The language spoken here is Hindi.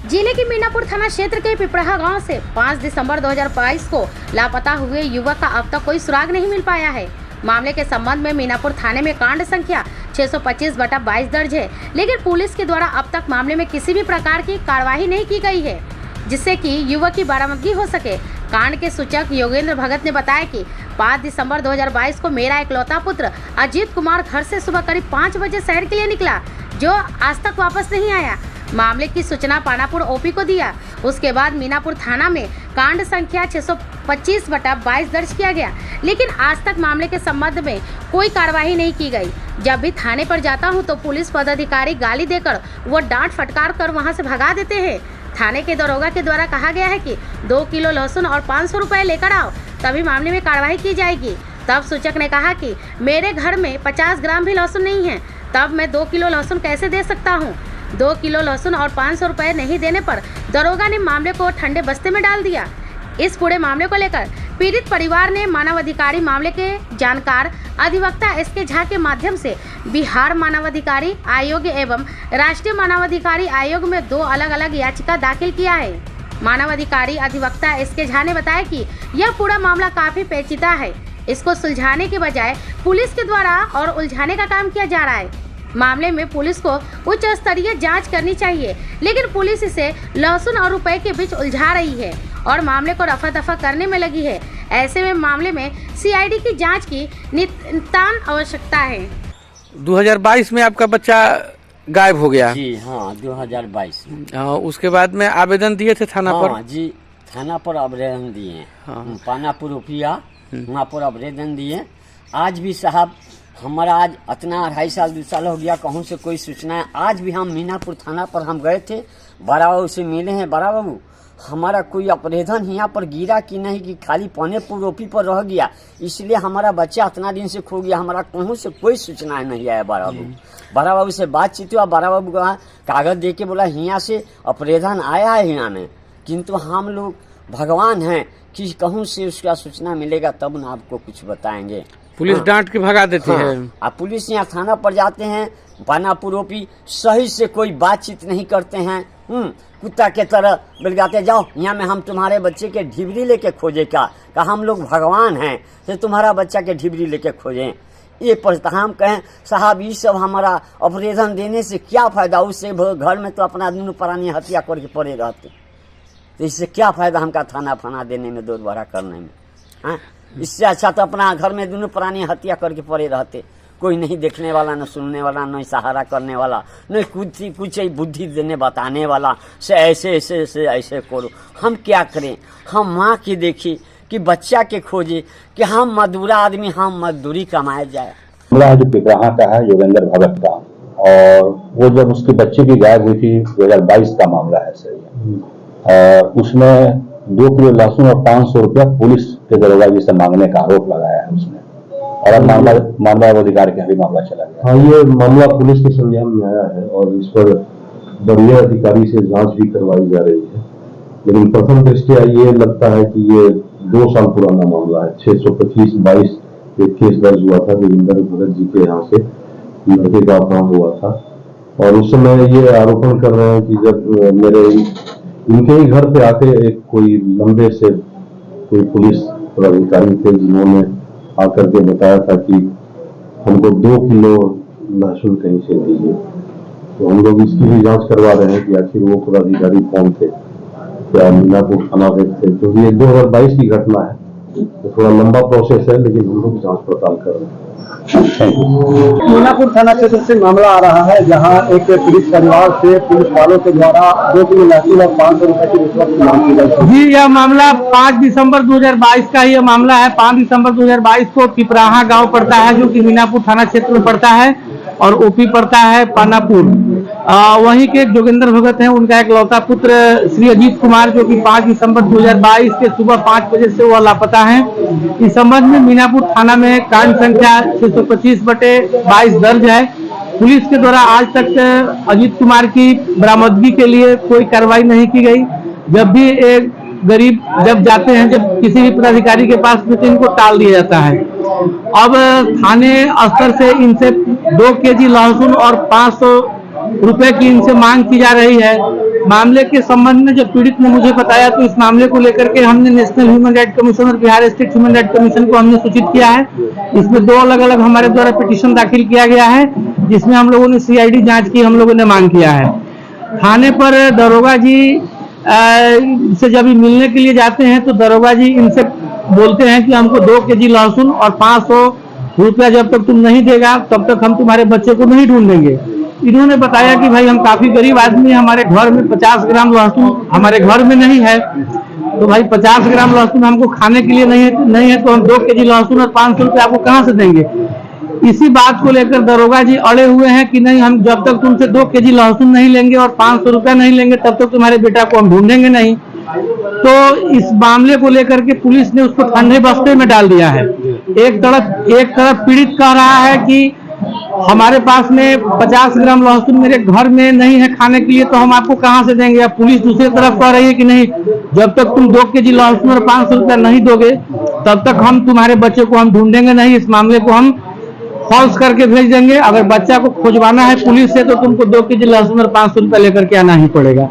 जिले के मीनापुर थाना क्षेत्र के पिपराहा गांव से 5 दिसंबर 2022 को लापता हुए युवक का अब तक कोई सुराग नहीं मिल पाया है। मामले के संबंध में मीनापुर थाने में कांड संख्या 625/22 दर्ज है, लेकिन पुलिस के द्वारा अब तक मामले में किसी भी प्रकार की कार्रवाई नहीं की गई है, जिससे कि युवक की बरामदगी हो सके। कांड के सूचक योगेंद्र भगत ने बताया कि 5 दिसंबर 2022 को मेरा इकलौता पुत्र अजीत कुमार घर से सुबह करीब 5 बजे शहर के लिए निकला, जो आज तक वापस नहीं आया। मामले की सूचना पानापुर ओपी को दिया। उसके बाद मीनापुर थाना में कांड संख्या 625/22 दर्ज किया गया, लेकिन आज तक मामले के संबंध में कोई कार्रवाई नहीं की गई। जब भी थाने पर जाता हूं तो पुलिस पदाधिकारी गाली देकर वो डांट फटकार कर वहां से भगा देते हैं। थाने के दरोगा के द्वारा कहा गया है कि 2 किलो लहसुन और 500 रुपए लेकर आओ, तभी मामले में कार्रवाई की जाएगी। तब सूचक ने कहा कि मेरे घर में 50 ग्राम भी लहसुन नहीं है, तब मैं 2 किलो लहसुन कैसे दे सकता हूँ। 2 किलो लहसुन और 500 रुपए नहीं देने पर दरोगा ने मामले को ठंडे बस्ते में डाल दिया। इस पूरे मामले को लेकर पीड़ित परिवार ने मानवाधिकारी मामले के जानकार अधिवक्ता एसके झा के माध्यम से बिहार मानवाधिकारी आयोग एवं राष्ट्रीय मानवाधिकारी आयोग में 2 अलग अलग याचिका दाखिल किया है। मानवाधिकारी अधिवक्ता एसके झा ने बताया कि यह पूरा मामला काफी पेचीदा है, इसको सुलझाने के बजाय पुलिस के द्वारा और उलझाने का काम किया जा रहा है। मामले में पुलिस को उच्च स्तरीय जांच करनी चाहिए, लेकिन पुलिस इसे लहसुन और रुपए के बीच उलझा रही है और मामले को रफा दफा करने में लगी है। ऐसे में मामले में सीआईडी की जांच की नितांत आवश्यकता है। 2022 में आपका बच्चा गायब हो गया? जी हाँ, 2022 में। उसके बाद में आवेदन दिए थे थाना पर? हाँ जी, थाना पर आवेदन दिए। हाँ। पानापुर ओपिया वहाँ पर आवेदन दिए। आज भी साहब हमारा आज इतना 2.5 साल 2 साल हो गया, कहूँ से कोई सूचना है। आज भी हम मीनापुर थाना पर हम गए थे, बड़ा बाबू से मिले हैं। बड़ा बाबू हमारा कोई आवेदन यहाँ पर गिरा कि नहीं कि खाली पानापुर ओपी पर रह गया, इसलिए हमारा बच्चा इतना दिन से खो गया। हमारा कहूँ से कोई सूचना नहीं आया। बड़ा बाबू से बातचीत हुआ, बड़ा बाबू का कागज दे के बोला यहाँ से आवेदन आया है यहाँ में, किंतु हम लोग भगवान हैं कि कहूँ से उसका सूचना मिलेगा तब ना आपको कुछ बताएंगे। पुलिस डांट के भगा देती है। अब पुलिस यहाँ थाना पर जाते हैं, पानापुर ओपी सही से कोई बातचीत नहीं करते हैं। कुत्ता के तरह बिलगाते जाओ, यहाँ में हम तुम्हारे बच्चे के ढिबरी लेके खोजे क्या? हम लोग भगवान हैं तो तुम्हारा बच्चा के ढिबरी लेके खोजें? ये पर हम कहें साहब ये सब हमारा आवेदन देने से क्या फायदा? उससे घर में तो अपना दोनों प्राणी हत्या करके पड़े रहते, तो इससे क्या फायदा हमका थाना फाना देने में, दौड़ बड़ा करने में? हाँ, इससे अच्छा तो अपना घर में दोनों प्राणी हत्या करके पड़े रहते। कोई नहीं देखने वाला, न सुनने वाला, न सहारा करने वाला, न कुछ बुद्धि देने बताने वाला। से ऐसे ऐसे ऐसे ऐसे करो, हम क्या करें? हम माँ की देखी कि बच्चा के खोजे कि हम मजदूरा आदमी, हम मजदूरी कमाए जाए। मामला जो पिपराहा का है योगेंद्र भगत का, और वो जब उसके बच्चे की गायब हुई थी 2022 का मामला है सही। उसमें 2 किलो लहसुन और 500 रुपया पुलिस के दरोगा जी से मांगने का आरोप लगाया है उसने, और अब मानवाधिकार का भी मामला चला गया। हाँ, ये मामला पुलिस के संज्ञान में आया है और इस पर वरीय अधिकारी से जांच भी करवाई जा रही है, लेकिन प्रथम दृष्टया ये लगता है कि ये 2 साल पुराना मामला है। 625/22 एक केस दर्ज हुआ था योगेंद्र भगत जी के यहाँ से, लड़के का अपहरण हुआ था, और उस समय ये आरोपण कर रहे हैं कि जब इनके ही घर पे आके एक कोई लंबे से कोई पुलिस पदाधिकारी थे जिन्होंने आकर के बताया था कि हमको 2 किलो लहसुन कहीं से दीजिए। तो हम लोग इसकी भी जांच करवा रहे हैं कि आखिर वो पदाधिकारी कौन थे, क्या मीनापुर थाना थे, क्योंकि ये 2022 की घटना है, तो थोड़ा लंबा प्रोसेस है, लेकिन हम लोग जांच पड़ताल कर रहे हैं। मीनापुर थाना क्षेत्र से मामला आ रहा है, जहां एक पीड़ित परिवार से पुलिस वालों के द्वारा 2 किलो लहसुन और 500 रुपए की रिश्वत की मांग की गई। जी, यह मामला 5 दिसंबर 2022 का ही मामला है। 5 दिसंबर 2022 को पिपराहा गांव पड़ता है, जो कि मीनापुर थाना क्षेत्र में पड़ता है, और ओपी पड़ता है पानापुर। वहीं के जोगेंद्र भगत हैं, उनका इकलौता पुत्र श्री अजीत कुमार, जो कि 5 दिसंबर 2022 के सुबह 5 बजे से वो लापता है। इस संबंध में मीनापुर थाना में कांड संख्या 625/22 दर्ज है। पुलिस के द्वारा आज तक अजीत कुमार की बरामदगी के लिए कोई कार्रवाई नहीं की गई। जब भी एक गरीब जब जाते हैं, जब किसी भी पदाधिकारी के पास, तो इनको टाल दिया जाता है। अब थाने स्तर से इनसे 2 केजी लहसुन और 500 रुपए की इनसे मांग की जा रही है। मामले के संबंध में जब पीड़ित ने मुझे बताया तो इस मामले को लेकर के हमने नेशनल ह्यूमन राइट कमीशन और Bihar state human right commission को हमने सूचित किया है। इसमें 2 अलग अलग हमारे द्वारा पिटीशन दाखिल किया गया है, जिसमें हम लोगों ने CID जांच की हम लोगों ने मांग किया है। थाने पर दरोगा जी से जब मिलने के लिए जाते हैं तो दरोगा जी इनसे बोलते हैं कि हमको 2 केजी लहसुन और 500 रुपया जब तक तुम नहीं देगा तब तक हम तुम्हारे बच्चे को नहीं ढूंढेंगे। इन्होंने बताया कि भाई हम काफी गरीब आदमी, हमारे घर में 50 ग्राम लहसुन हमारे घर में नहीं है, तो भाई 50 ग्राम लहसुन हमको खाने के लिए नहीं है तो हम 2 केजी लहसुन और 500 रुपये आपको कहाँ से देंगे। इसी बात को लेकर दरोगा जी अड़े हुए हैं कि नहीं, हम जब तक तुमसे 2 केजी लहसुन नहीं लेंगे और 500 रुपया नहीं लेंगे तब तक तुम्हारे बेटा को हम ढूंढेंगे नहीं। तो इस मामले को लेकर के पुलिस ने उसको ठंडे बस्ते में डाल दिया है। एक तरफ पीड़ित कह रहा है कि हमारे पास में 50 ग्राम लहसुन मेरे घर में नहीं है खाने के लिए तो हम आपको कहां से देंगे। अब पुलिस दूसरी तरफ कह रही है कि नहीं, जब तक तुम 2 केजी लहसुन और 500 रुपया नहीं दोगे तब तक हम तुम्हारे बच्चे को हम ढूंढेंगे नहीं, इस मामले को हम फॉल्स करके भेज देंगे। अगर बच्चा को खोजवाना है पुलिस से तो तुमको 2 केजी लहसुन और 500 रुपया लेकर के आना ही पड़ेगा।